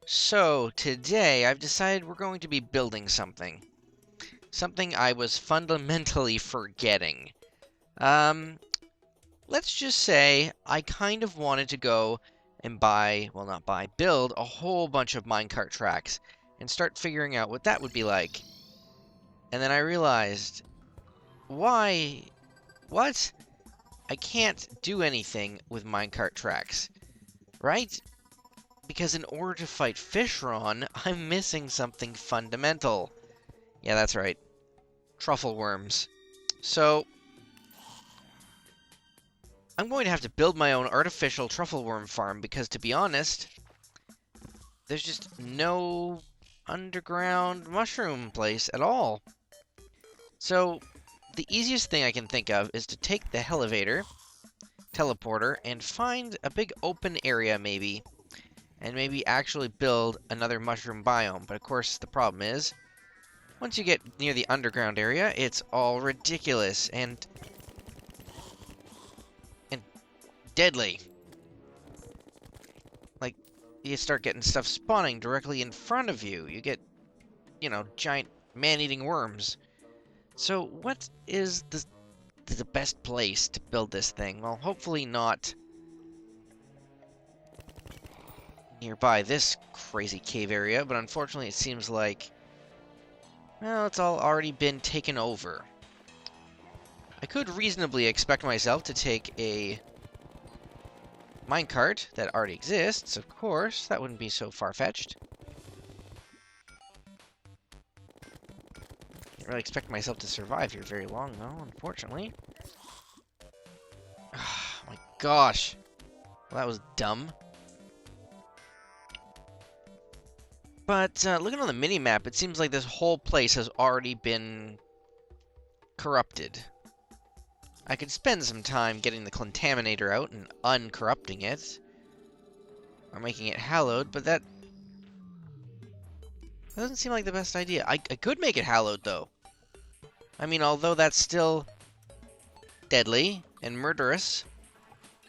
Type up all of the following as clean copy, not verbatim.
So, today I've decided we're going to be building something. Something I was fundamentally forgetting. Um, let's just say I kind of wanted to go and build a whole bunch of minecart tracks and start figuring out what that would be like. And then I realized, why? What? I can't do anything with minecart tracks, right? Because in order to fight Fishron, I'm missing something fundamental. Yeah, that's right. Truffle worms. So, I'm going to have to build my own artificial truffle worm farm because, to be honest, there's just no underground mushroom place at all. So, the easiest thing I can think of is to take the elevator, teleporter, and find a big open area maybe, and maybe actually build another mushroom biome. But of course, the problem is, once you get near the underground area, it's all ridiculous and deadly. Like, you start getting stuff spawning directly in front of you. You get, giant man-eating worms. So what is the best place to build this thing? Well, hopefully not nearby this crazy cave area, but unfortunately it seems like, well, it's all already been taken over. I could reasonably expect myself to take a minecart that already exists, of course. That wouldn't be so far-fetched. Can't really expect myself to survive here very long, though, unfortunately. Oh my gosh. Well, that was dumb. But looking on the mini-map, it seems like this whole place has already been corrupted. I could spend some time getting the contaminator out and uncorrupting it. Or making it hallowed, but that doesn't seem like the best idea. I could make it hallowed, though. I mean, although that's still deadly and murderous,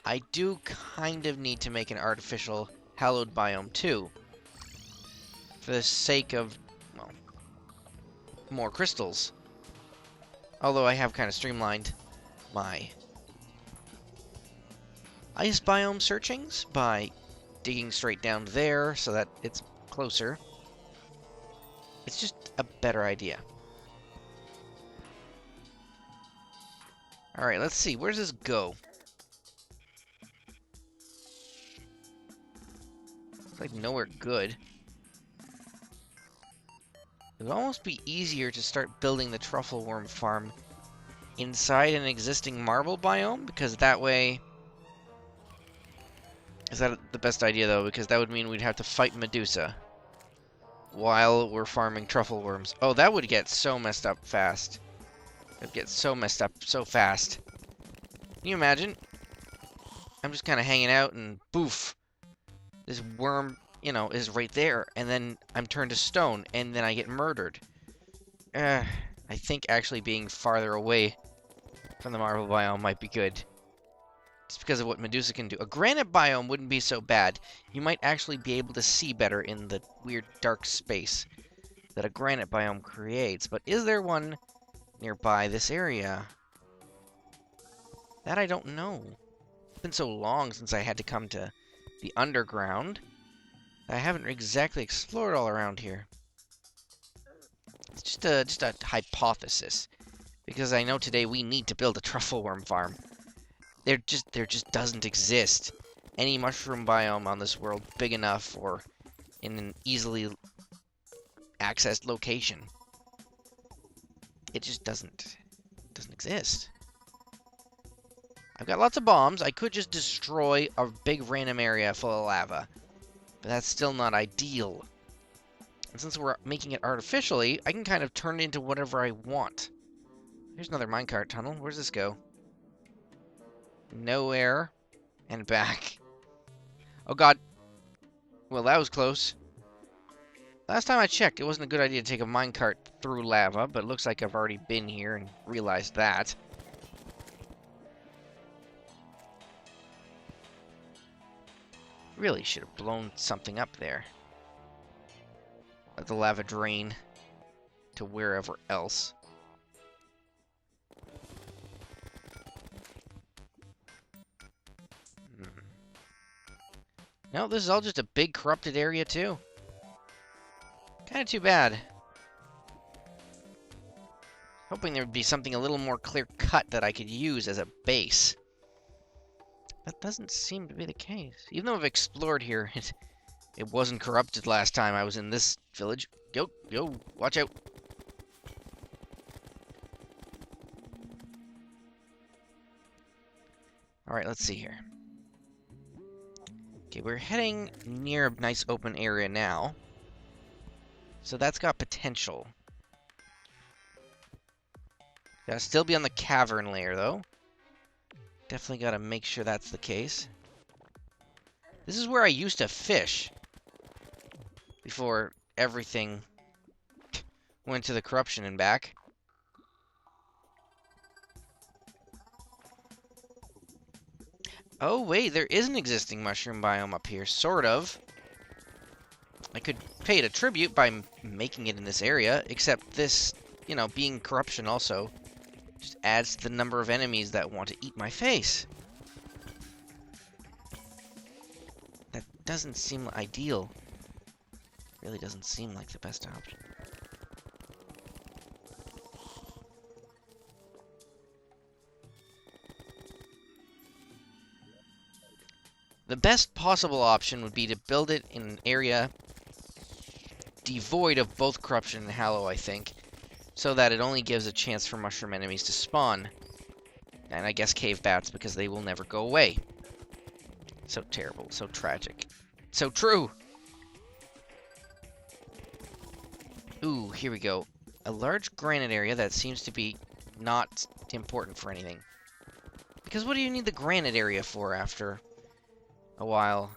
I do kind of need to make an artificial hallowed biome, too. For the sake of, well, more crystals. Although I have kind of streamlined my ice biome searchings by digging straight down there so that it's closer. It's just a better idea. Alright, let's see. Where does this go? It's like nowhere good. It would almost be easier to start building the truffle worm farm inside an existing marble biome, because that way... Is that the best idea, though? Because that would mean we'd have to fight Medusa while we're farming truffle worms. Oh, that would get so messed up fast. It would get so messed up so fast. Can you imagine? I'm just kind of hanging out and boof. This worm, is right there. And then I'm turned to stone and then I get murdered. I think actually being farther away from the marble biome might be good. Just because of what Medusa can do. A granite biome wouldn't be so bad. You might actually be able to see better in the weird dark space that a granite biome creates. But is there one nearby this area? That I don't know. It's been so long since I had to come to the underground. I haven't exactly explored all around here. It's just a hypothesis. Because I know today we need to build a truffle worm farm. There just doesn't exist any mushroom biome on this world big enough or in an easily accessed location. It just doesn't exist. I've got lots of bombs. I could just destroy a big random area full of lava, but that's still not ideal. And since we're making it artificially, I can kind of turn it into whatever I want. Here's another minecart tunnel. Where's this go? Nowhere. And back. Oh god. Well, that was close. Last time I checked, it wasn't a good idea to take a minecart through lava, but it looks like I've already been here and realized that. Really should have blown something up there. let the lava drain to wherever else. No, this is all just a big corrupted area too. Kind of too bad. Hoping there would be something a little more clear-cut that I could use as a base. That doesn't seem to be the case. Even though I've explored here, it wasn't corrupted last time I was in this village. Yo, watch out. Alright, let's see here. Okay, we're heading near a nice open area now. So that's got potential. Gotta still be on the cavern layer, though. Definitely gotta make sure that's the case. This is where I used to fish. Before everything went to the corruption and back. Oh, wait, there is an existing mushroom biome up here, sort of. I could pay it a tribute by making it in this area, except this, you know, being corruption also just adds to the number of enemies that want to eat my face. That doesn't seem ideal. Really doesn't seem like the best option. The best possible option would be to build it in an area devoid of both corruption and hallow, I think, so that it only gives a chance for mushroom enemies to spawn. And I guess cave bats, because they will never go away. So terrible, so tragic. So true! Ooh, here we go. A large granite area that seems to be not important for anything. Because what do you need the granite area for after a while?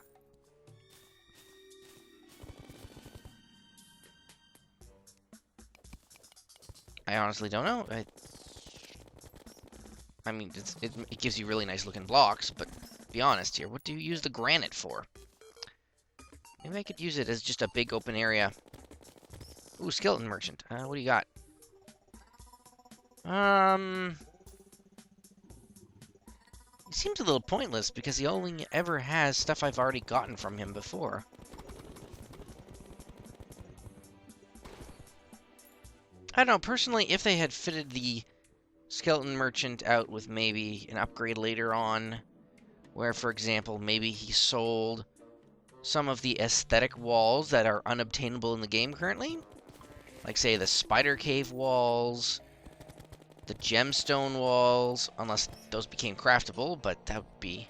I honestly don't know. I mean, it gives you really nice looking blocks, but be honest here, what do you use the granite for? Maybe I could use it as just a big open area. Ooh, skeleton merchant. What do you got? It seems a little pointless because he only ever has stuff I've already gotten from him before. I don't know, personally, if they had fitted the skeleton merchant out with maybe an upgrade later on, where, for example, maybe he sold some of the aesthetic walls that are unobtainable in the game currently, like, say, the spider cave walls, the gemstone walls, unless those became craftable, but that would be,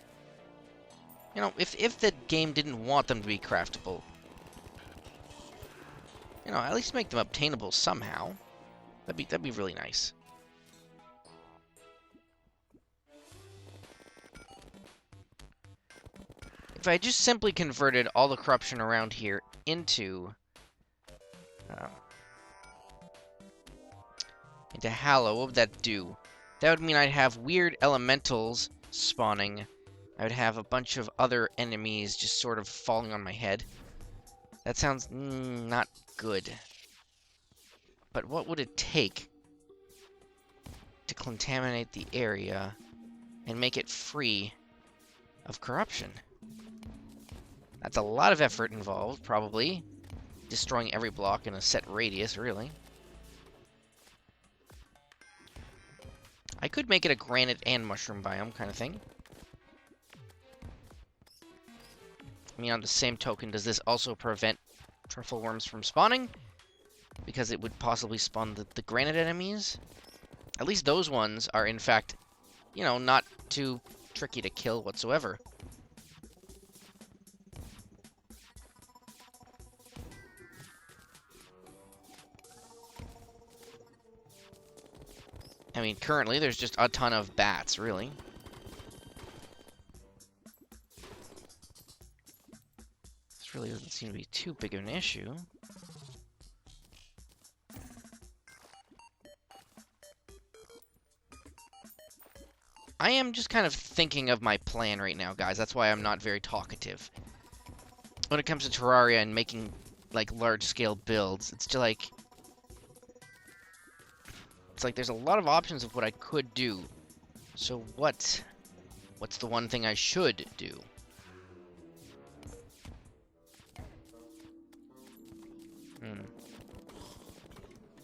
you know, if the game didn't want them to be craftable, you know, at least make them obtainable somehow. That'd be really nice. If I just simply converted all the corruption around here into hallow, what would that do? That would mean I'd have weird elementals spawning. I would have a bunch of other enemies just sort of falling on my head. That sounds not good. But what would it take to contaminate the area and make it free of corruption? That's a lot of effort involved, probably. Destroying every block in a set radius, really. I could make it a granite and mushroom biome kind of thing. I mean, on the same token, does this also prevent truffle worms from spawning? Because it would possibly spawn the granite enemies? At least those ones are, in fact, you know, not too tricky to kill whatsoever. I mean, currently, there's just a ton of bats, really. This really doesn't seem to be too big of an issue. I am just kind of thinking of my plan right now, guys. That's why I'm not very talkative. When it comes to Terraria and making like, large-scale builds. It's just like... It's like there's a lot of options of what I could do. So what's the one thing I should do?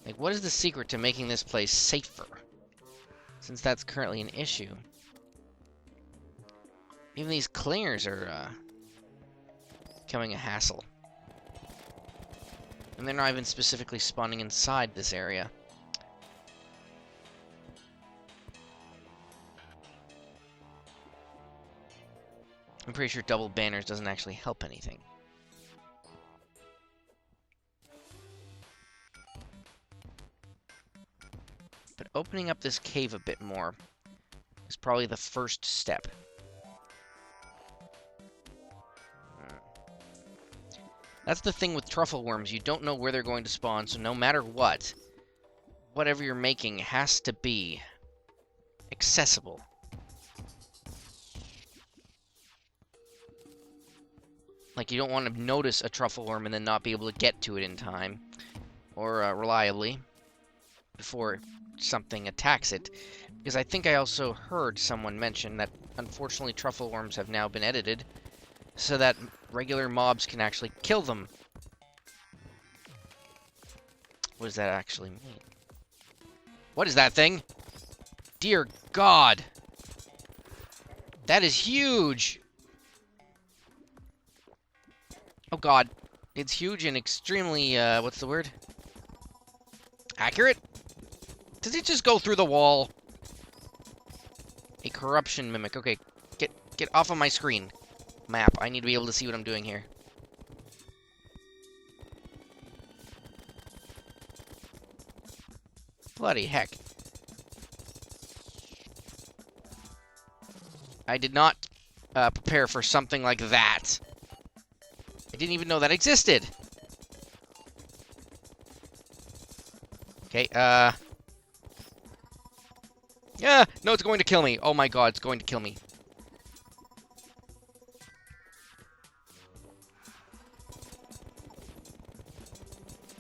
Like, what is the secret to making this place safer? Since that's currently an issue. Even these clingers are, becoming a hassle. And they're not even specifically spawning inside this area. I'm pretty sure double banners doesn't actually help anything. But opening up this cave a bit more is probably the first step. That's the thing with truffle worms. You don't know where they're going to spawn, so no matter what, whatever you're making has to be accessible. Like, you don't want to notice a truffle worm and then not be able to get to it in time, or reliably, before something attacks it. Because I think I also heard someone mention that, unfortunately, truffle worms have now been edited, so that regular mobs can actually kill them. What does that actually mean? What is that thing? Dear God! That is huge! Oh God. It's huge and extremely, what's the word? Accurate? Does it just go through the wall? A corruption mimic. Okay, get off of my screen. Map. I need to be able to see what I'm doing here. Bloody heck. I did not prepare for something like that. I didn't even know that existed. Okay, yeah, no, it's going to kill me. Oh my God, it's going to kill me.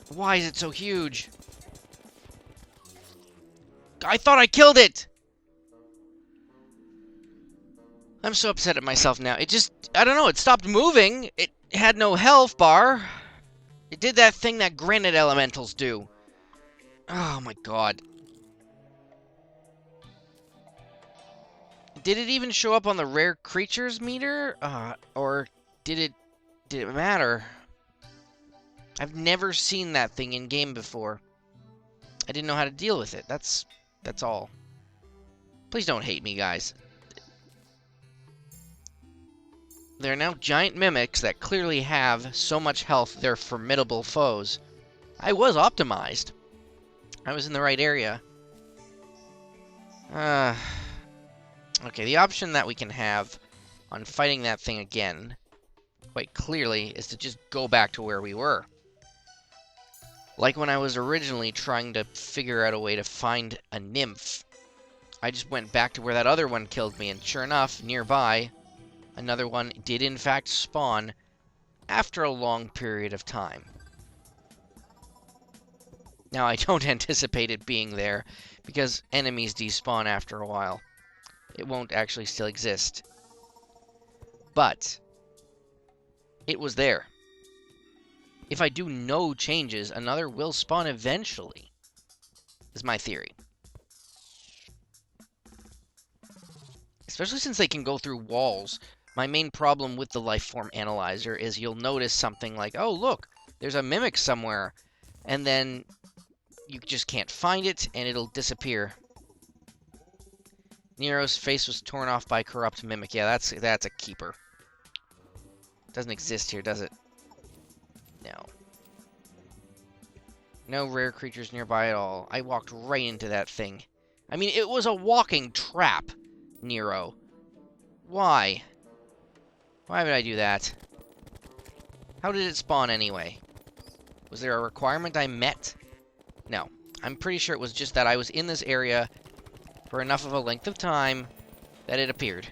Why is it so huge? I thought I killed it! I'm so upset at myself now. It just, I don't know, it stopped moving. It had no health bar. It did that thing that granite elementals do. Oh my God. Did it even show up on the rare creatures meter? Or did it matter? I've never seen that thing in game before. I didn't know how to deal with it. That's all. Please don't hate me, guys. There are now giant mimics that clearly have so much health they're formidable foes. I was optimized. I was in the right area. Okay, the option that we can have on fighting that thing again, quite clearly, is to just go back to where we were. Like when I was originally trying to figure out a way to find a nymph. I just went back to where that other one killed me, and sure enough, nearby, another one did in fact spawn after a long period of time. Now, I don't anticipate it being there, because enemies despawn after a while. It won't actually still exist. But it was there. If I do no changes, another will spawn eventually, is my theory. Especially since they can go through walls. My main problem with the lifeform analyzer is you'll notice something like, oh look, there's a mimic somewhere, and then you just can't find it, and it'll disappear. Neiro's face was torn off by corrupt mimic. Yeah, that's a keeper. Doesn't exist here, does it? No. No rare creatures nearby at all. I walked right into that thing. I mean, it was a walking trap, Neiro. Why? Why would I do that? How did it spawn anyway? Was there a requirement I met? No. I'm pretty sure it was just that I was in this area for enough of a length of time that it appeared.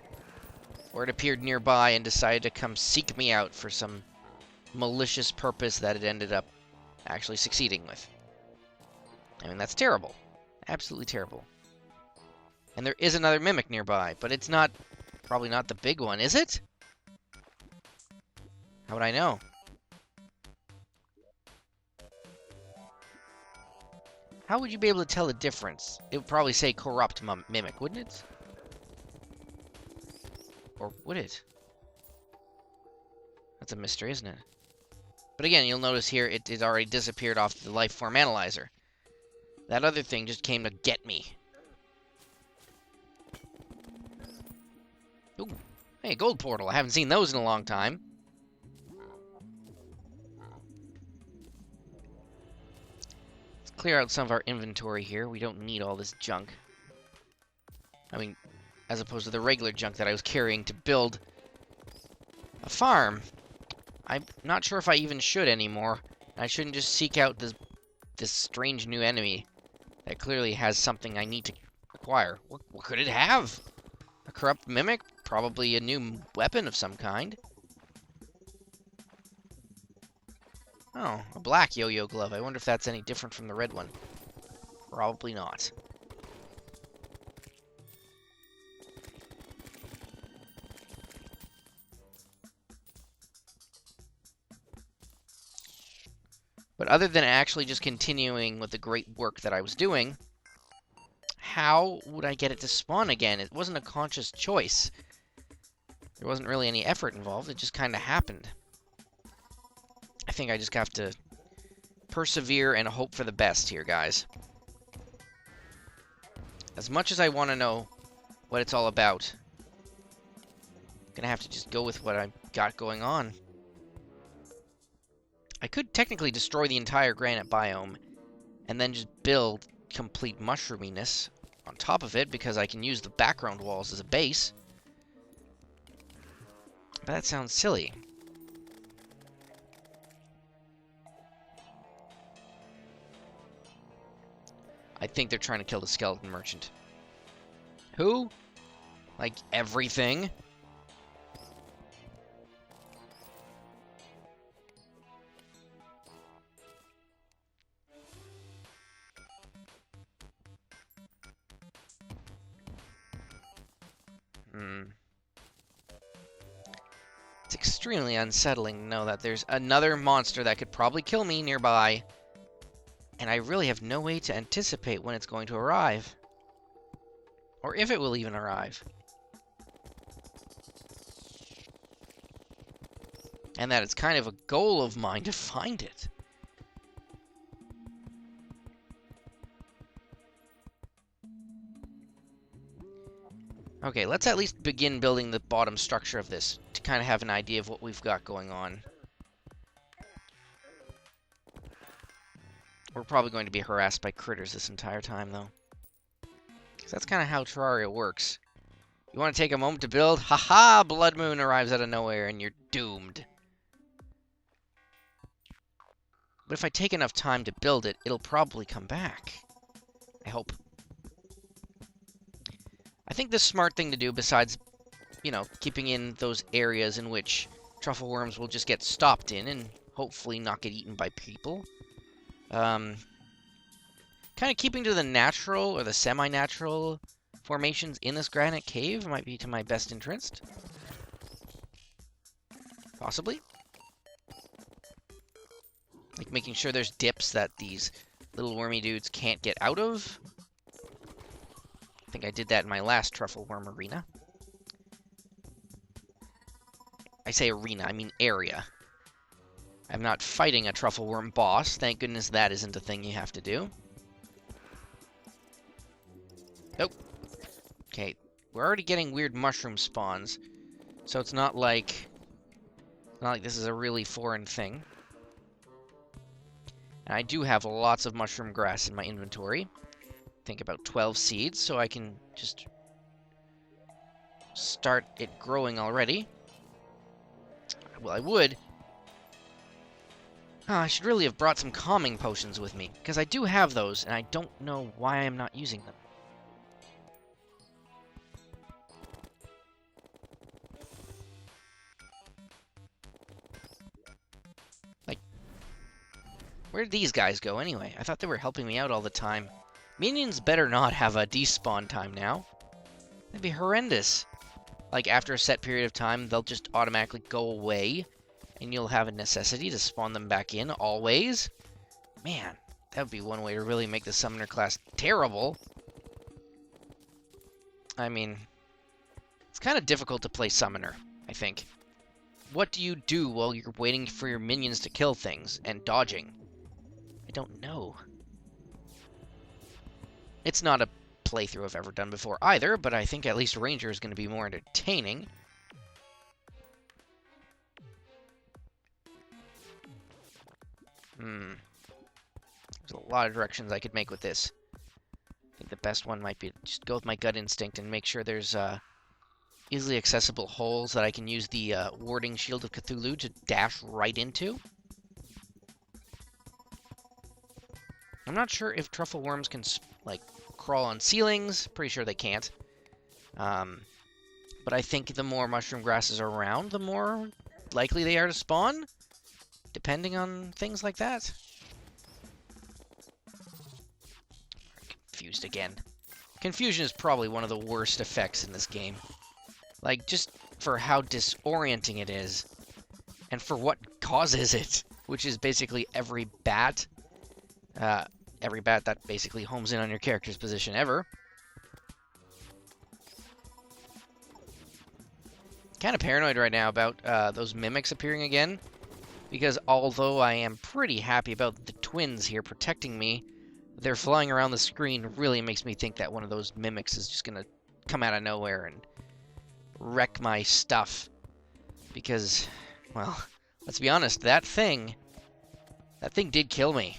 Or it appeared nearby and decided to come seek me out for some malicious purpose that it ended up actually succeeding with. I mean, that's terrible. Absolutely terrible. And there is another mimic nearby, but it's not, probably not the big one, is it? How would I know? How would you be able to tell the difference? It would probably say corrupt mimic, wouldn't it? Or would it? That's a mystery, isn't it? But again, you'll notice here it already disappeared off the life form analyzer. That other thing just came to get me. Ooh, hey, gold portal. I haven't seen those in a long time. Let's clear out some of our inventory here. We don't need all this junk. I mean, as opposed to the regular junk that I was carrying to build a farm. I'm not sure if I even should anymore. I shouldn't just seek out this strange new enemy that clearly has something I need to acquire. What could it have? A corrupt mimic? Probably a new weapon of some kind. Oh, a black yo-yo glove. I wonder if that's any different from the red one. Probably not. But other than actually just continuing with the great work that I was doing, how would I get it to spawn again? It wasn't a conscious choice. There wasn't really any effort involved. It just kind of happened. I think I just have to persevere and hope for the best here, guys. As much as I want to know what it's all about, I'm gonna have to just go with what I've got going on. I could technically destroy the entire granite biome and then just build complete mushroominess on top of it because I can use the background walls as a base. But that sounds silly. I think they're trying to kill the skeleton merchant. Who? Like everything? It's extremely unsettling to know that there's another monster that could probably kill me nearby, and I really have no way to anticipate when it's going to arrive. Or if it will even arrive. And that it's kind of a goal of mine to find it. Okay, let's at least begin building the bottom structure of this to kind of have an idea of what we've got going on. We're probably going to be harassed by critters this entire time, though. Because that's kind of how Terraria works. You want to take a moment to build? Haha! Blood Moon arrives out of nowhere and you're doomed. But if I take enough time to build it, it'll probably come back. I hope. I think the smart thing to do, besides, you know, keeping in those areas in which truffle worms will just get stopped in and hopefully not get eaten by people. Kind of keeping to the natural or the semi-natural formations in this granite cave might be to my best interest. Possibly. Like making sure there's dips that these little wormy dudes can't get out of. I think I did that in my last truffle worm arena. I say arena, I mean area. I'm not fighting a truffle worm boss. Thank goodness that isn't a thing you have to do. Nope. Okay, we're already getting weird mushroom spawns, so it's not like this is a really foreign thing. And I do have lots of mushroom grass in my inventory. I think about 12 seeds, so I can just start it growing already. Well, I would. Oh, I should really have brought some calming potions with me, because I do have those, and I don't know why I'm not using them. Where did these guys go anyway? I thought they were helping me out all the time. Minions better not have a despawn time now. That'd be horrendous. Like, after a set period of time, they'll just automatically go away, and you'll have a necessity to spawn them back in always. Man, that would be one way to really make the summoner class terrible. I mean, it's kind of difficult to play summoner, I think. What do you do while you're waiting for your minions to kill things and dodging? I don't know. It's not a playthrough I've ever done before either, but I think at least Ranger is going to be more entertaining. There's a lot of directions I could make with this. I think the best one might be just go with my gut instinct and make sure there's easily accessible holes that I can use the warding Shield of Cthulhu to dash right into. I'm not sure if truffle worms can, like, crawl on ceilings. Pretty sure they can't. But I think the more mushroom grasses are around, the more likely they are to spawn, depending on things like that. Confused again. Confusion is probably one of the worst effects in this game. Like, just for how disorienting it is, and for what causes it, which is basically every bat that basically homes in on your character's position ever. Kind of paranoid right now about those mimics appearing again, because although I am pretty happy about the twins here protecting me, they're flying around the screen really makes me think that one of those mimics is just gonna come out of nowhere and wreck my stuff. Because, well, let's be honest, that thing did kill me.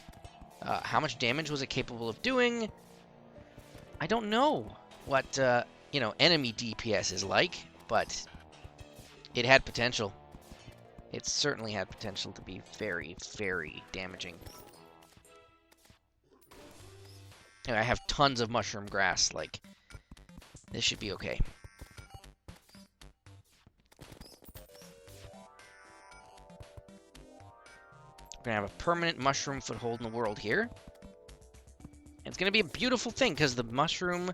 How much damage was it capable of doing? I don't know what, enemy DPS is like, but it had potential. It certainly had potential to be very, very damaging. Anyway, I have tons of mushroom grass, like, this should be okay. We're going to have a permanent mushroom foothold in the world here. And it's going to be a beautiful thing, because the mushroom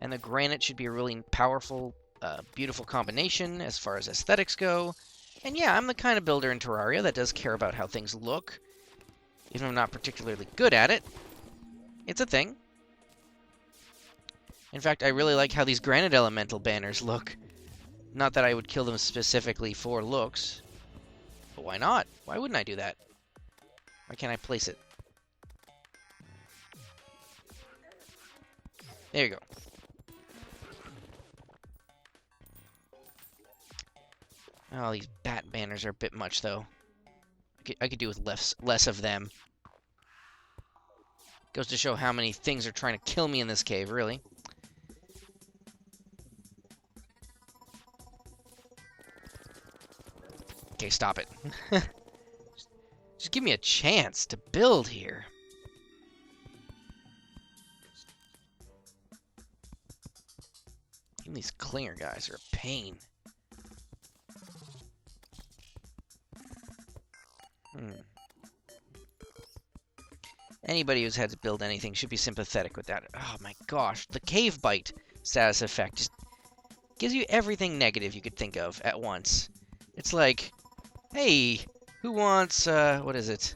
and the granite should be a really powerful, beautiful combination as far as aesthetics go. And yeah, I'm the kind of builder in Terraria that does care about how things look. Even if I'm not particularly good at it, it's a thing. In fact, I really like how these granite elemental banners look. Not that I would kill them specifically for looks. But why not? Why wouldn't I do that? Why can't I place it? There you go. Oh, these bat banners are a bit much, though. I could do with less of them. Goes to show how many things are trying to kill me in this cave, really. Okay, stop it. Just give me a chance to build here. Even these clinger guys are a pain. Anybody who's had to build anything should be sympathetic with that. Oh my gosh, the cave bite status effect just gives you everything negative you could think of at once. It's like, hey, who wants, what is it?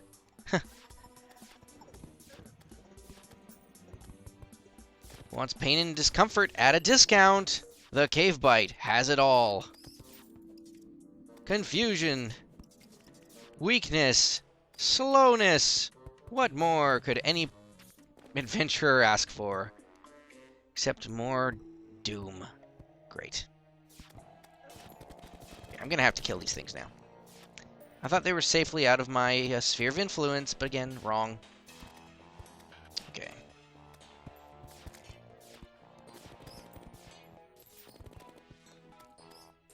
Wants pain and discomfort at a discount? The cave bite has it all. Confusion. Weakness. Slowness. What more could any adventurer ask for? Except more doom. Great. I'm gonna have to kill these things now. I thought they were safely out of my sphere of influence, but again, wrong. Okay.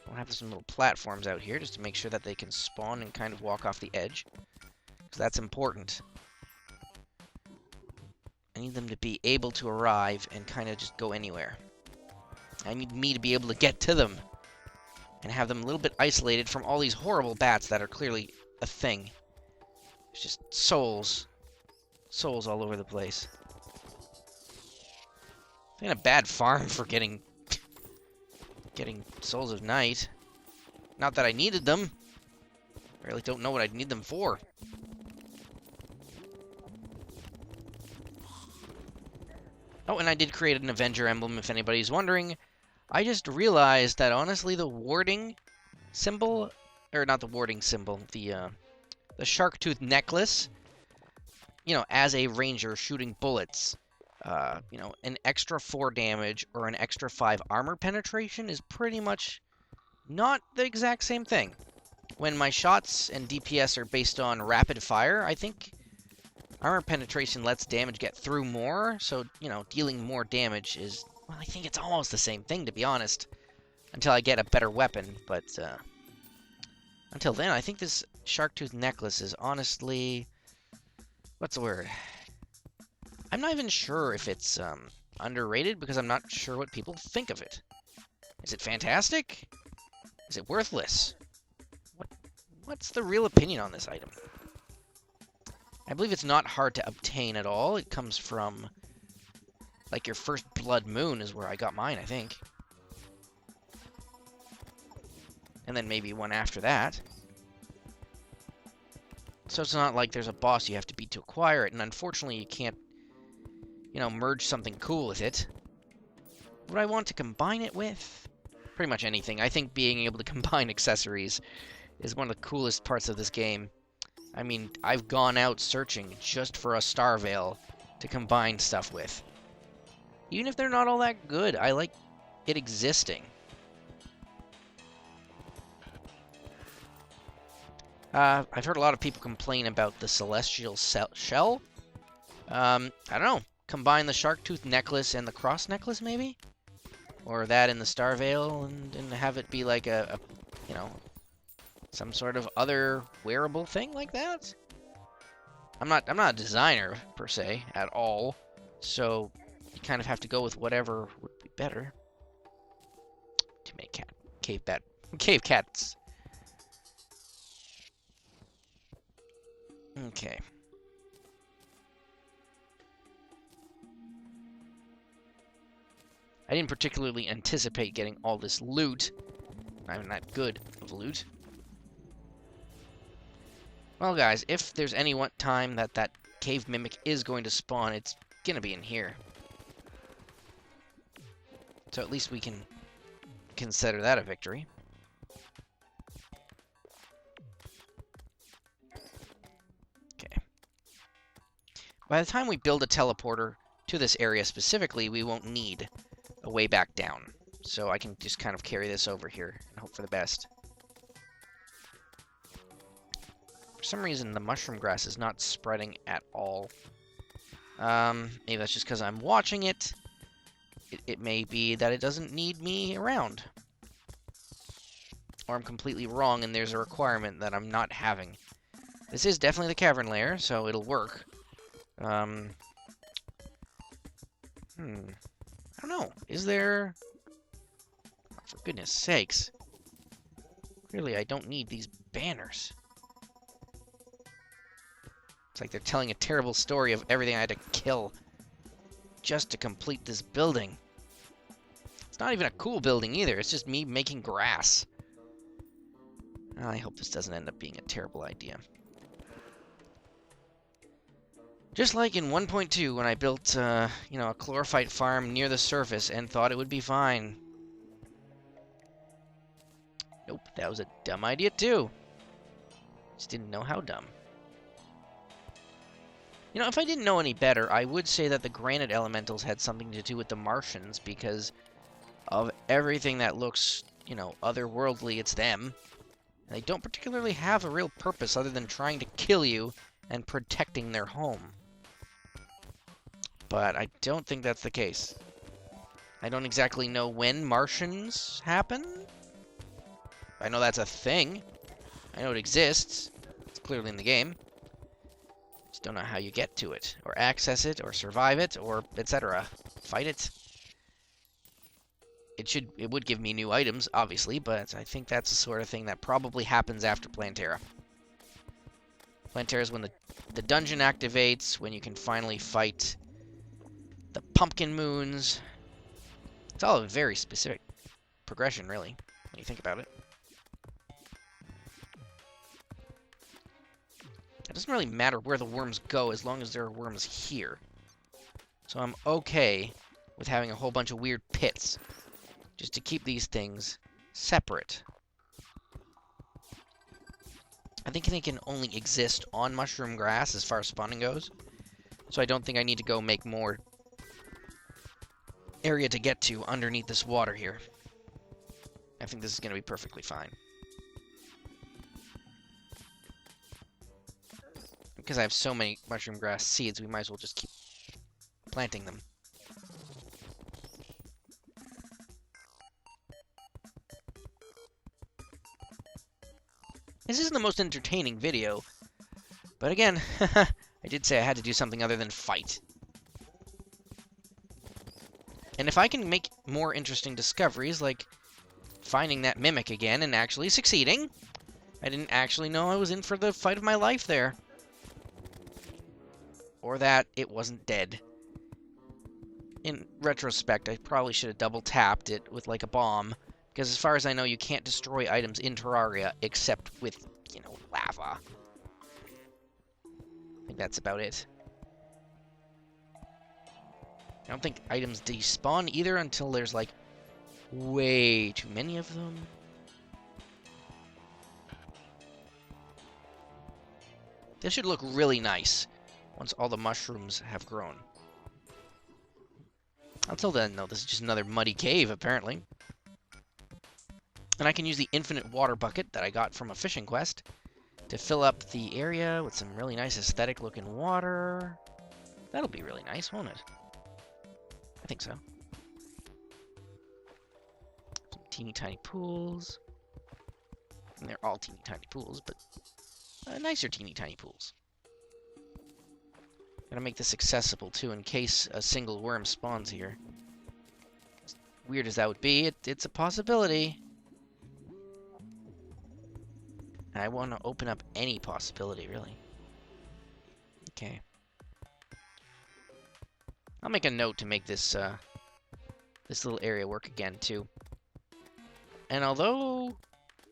I'll have some little platforms out here just to make sure that they can spawn and kind of walk off the edge. Because that's important. I need them to be able to arrive and kind of just go anywhere. I need me to be able to get to them. And have them a little bit isolated from all these horrible bats that are clearly a thing. It's just souls souls all over the place. It's a bad farm for getting souls of night. Not that I needed them. I really don't know what I'd need them for. Oh, and I did create an Avenger emblem, if anybody's wondering. I just realized that, honestly, the warding symbol... Or, not the warding symbol. The shark tooth necklace. You know, as a ranger shooting bullets. You know, an extra 4 damage or an extra 5 armor penetration is pretty much not the exact same thing. When my shots and DPS are based on rapid fire, I think armor penetration lets damage get through more, so, you know, dealing more damage is... Well, I think it's almost the same thing, to be honest, until I get a better weapon, but, until then, I think this shark tooth necklace is honestly... What's the word? I'm not even sure if it's, underrated, because I'm not sure what people think of it. Is it fantastic? Is it worthless? What's the real opinion on this item? I believe it's not hard to obtain at all. It comes from, like, your first blood moon is where I got mine, I think. And then maybe one after that. So it's not like there's a boss you have to beat to acquire it, and unfortunately you can't, you know, merge something cool with it. Would I want to combine it with? Pretty much anything. I think being able to combine accessories is one of the coolest parts of this game. I mean, I've gone out searching just for a star veil to combine stuff with. Even if they're not all that good, I like it existing. I've heard a lot of people complain about the celestial shell. I don't know. Combine the shark tooth necklace and the cross necklace, maybe? Or that in the star veil and have it be like a you know, some sort of other wearable thing like that? I'm not a designer, per se, at all. So, you kind of have to go with whatever would be better. Too many cave cats. Okay. I didn't particularly anticipate getting all this loot. I'm not good of loot. Well, guys, if there's any one time that cave mimic is going to spawn, it's gonna be in here. So at least we can consider that a victory. Okay. By the time we build a teleporter to this area specifically, we won't need a way back down. So I can just kind of carry this over here and hope for the best. For some reason, the mushroom grass is not spreading at all. Maybe that's just because I'm watching it. It may be that it doesn't need me around. Or I'm completely wrong and there's a requirement that I'm not having. This is definitely the cavern layer, so it'll work. I don't know. Is there... Oh, for goodness sakes. Really, I don't need these banners. It's like they're telling a terrible story of everything I had to kill just to complete this building. It's not even a cool building either. It's just me making grass. I hope this doesn't end up being a terrible idea. Just like in 1.2 when I built, you know, a chlorophyte farm near the surface and thought it would be fine. Nope, that was a dumb idea too. Just didn't know how dumb. You know, if I didn't know any better, I would say that the Granite elementals had something to do with the Martians because of everything that looks, you know, otherworldly, it's them. And they don't particularly have a real purpose other than trying to kill you and protecting their home. But I don't think that's the case. I don't exactly know when Martians happen. I know that's a thing. I know it exists. It's clearly in the game. Just don't know how you get to it, or access it, or survive it, or etc. Fight it. It would give me new items, obviously, but I think that's the sort of thing that probably happens after Plantera. Plantera is when the the dungeon activates, when you can finally fight the pumpkin moons. It's all a very specific progression, really, when you think about it. It doesn't really matter where the worms go as long as there are worms here. So I'm okay with having a whole bunch of weird pits just to keep these things separate. I think they can only exist on mushroom grass as far as spawning goes. So I don't think I need to go make more area to get to underneath this water here. I think this is going to be perfectly fine. Because I have so many mushroom grass seeds, we might as well just keep planting them. This isn't the most entertaining video, but again, I did say I had to do something other than fight. And if I can make more interesting discoveries, like finding that mimic again and actually succeeding, I didn't actually know I was in for the fight of my life there. Or that it wasn't dead. In retrospect, I probably should have double-tapped it with, like, a bomb. Because as far as I know, you can't destroy items in Terraria except with, you know, lava. I think that's about it. I don't think items despawn either until there's, like, way too many of them. This should look really nice once all the mushrooms have grown. Until then, though, this is just another muddy cave, apparently. And I can use the infinite water bucket that I got from a fishing quest to fill up the area with some really nice aesthetic-looking water. That'll be really nice, won't it? I think so. Some teeny tiny pools. And they're all teeny tiny pools, but nicer teeny tiny pools. Gotta make this accessible, too, in case a single worm spawns here. As weird as that would be, it's a possibility. I want to open up any possibility, really. Okay. I'll make a note to make this, this little area work again, too. And although,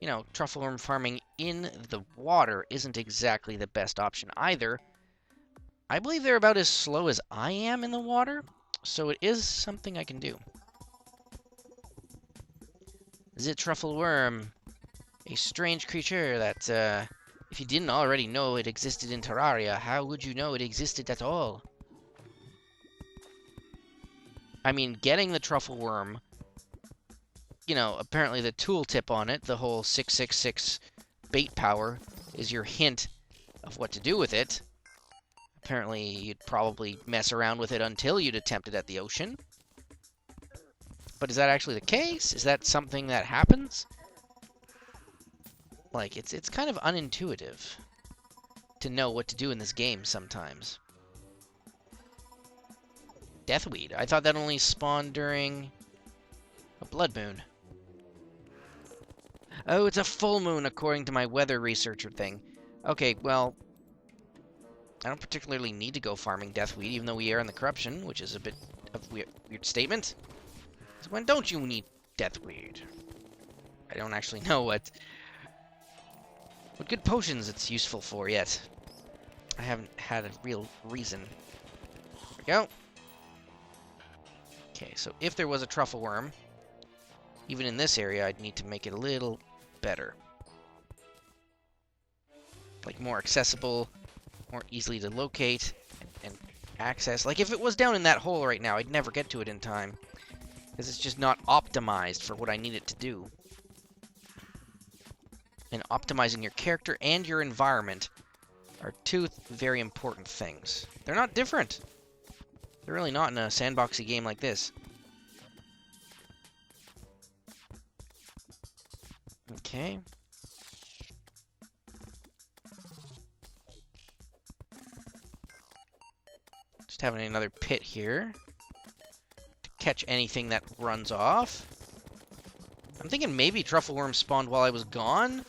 you know, truffle worm farming in the water isn't exactly the best option either, I believe they're about as slow as I am in the water, so it is something I can do. The truffle worm, a strange creature that, if you didn't already know it existed in Terraria, how would you know it existed at all? I mean, getting the truffle worm, you know, apparently the tooltip on it, the whole 666 bait power, is your hint of what to do with it. Apparently, you'd probably mess around with it until you'd attempt it at the ocean. But is that actually the case? Is that something that happens? Like, it's kind of unintuitive to know what to do in this game sometimes. Deathweed. I thought that only spawned during a blood moon. Oh, it's a full moon according to my weather researcher thing. Okay, well, I don't particularly need to go farming deathweed, even though we are in the corruption, which is a bit of a weird statement. So when don't you need deathweed? I don't actually know what good potions it's useful for yet. I haven't had a real reason. There we go. Okay, so if there was a truffle worm, even in this area, I'd need to make it a little better. Like more accessible, more easily to locate and access. Like if it was down in that hole right now, I'd never get to it in time. Because it's just not optimized for what I need it to do. And optimizing your character and your environment are two very important things. They're not different. They're really not in a sandboxy game like this. Okay. Just having another pit here to catch anything that runs off. I'm thinking maybe truffle worms spawned while I was gone.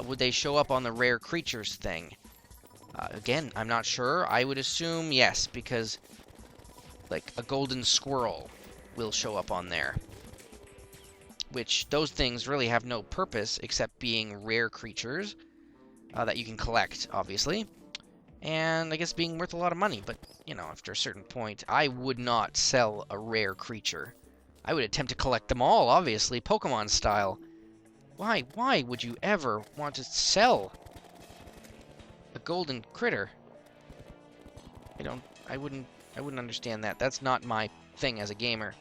Would they show up on the rare creatures thing? Again, I'm not sure. I would assume yes, because like a golden squirrel will show up on there. Which, those things really have no purpose except being rare creatures that you can collect, obviously. And I guess being worth a lot of money, but, you know, after a certain point, I would not sell a rare creature. I would attempt to collect them all, obviously, Pokemon style. Why would you ever want to sell a golden critter? I wouldn't understand that. That's not my thing as a gamer.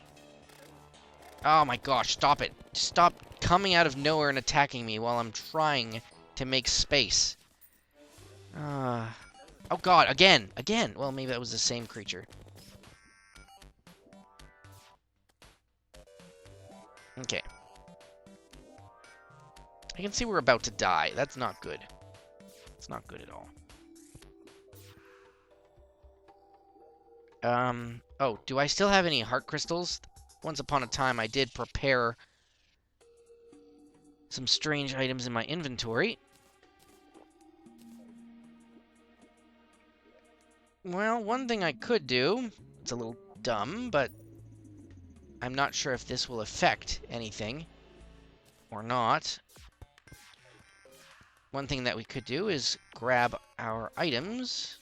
Oh my gosh, stop it. Stop coming out of nowhere and attacking me while I'm trying to make space. Oh god, again! Well, maybe that was the same creature. Okay. I can see we're about to die. That's not good. It's not good at all. Oh, do I still have any heart crystals? Once upon a time, I did prepare some strange items in my inventory. Well, one thing I could do, it's a little dumb, but I'm not sure if this will affect anything or not. One thing that we could do is grab our items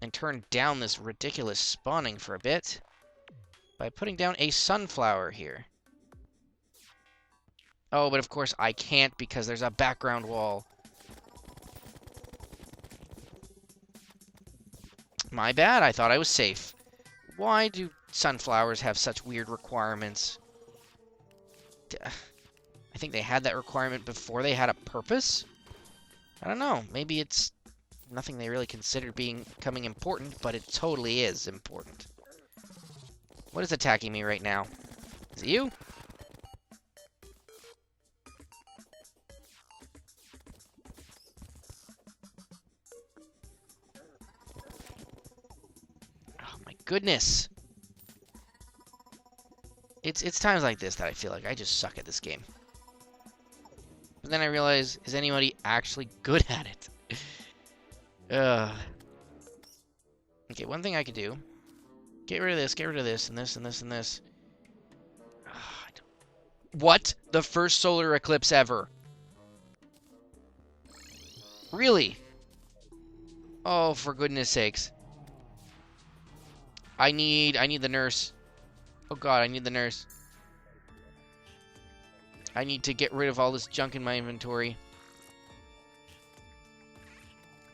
and turn down this ridiculous spawning for a bit by putting down a sunflower here. Oh, but of course I can't because there's a background wall. My bad, I thought I was safe. Why do sunflowers have such weird requirements? I think they had that requirement before they had a purpose? I don't know, maybe it's nothing they really considered becoming important, but it totally is important. What is attacking me right now? Is it you? Oh my goodness. It's times like this that I feel like I just suck at this game. But then I realize, is anybody actually good at it? Okay, one thing I could do. Get rid of this, and this, and this, and this. What? The first solar eclipse ever? Really? Oh, for goodness sakes. I need the nurse. Oh god, I need the nurse. I need to get rid of all this junk in my inventory.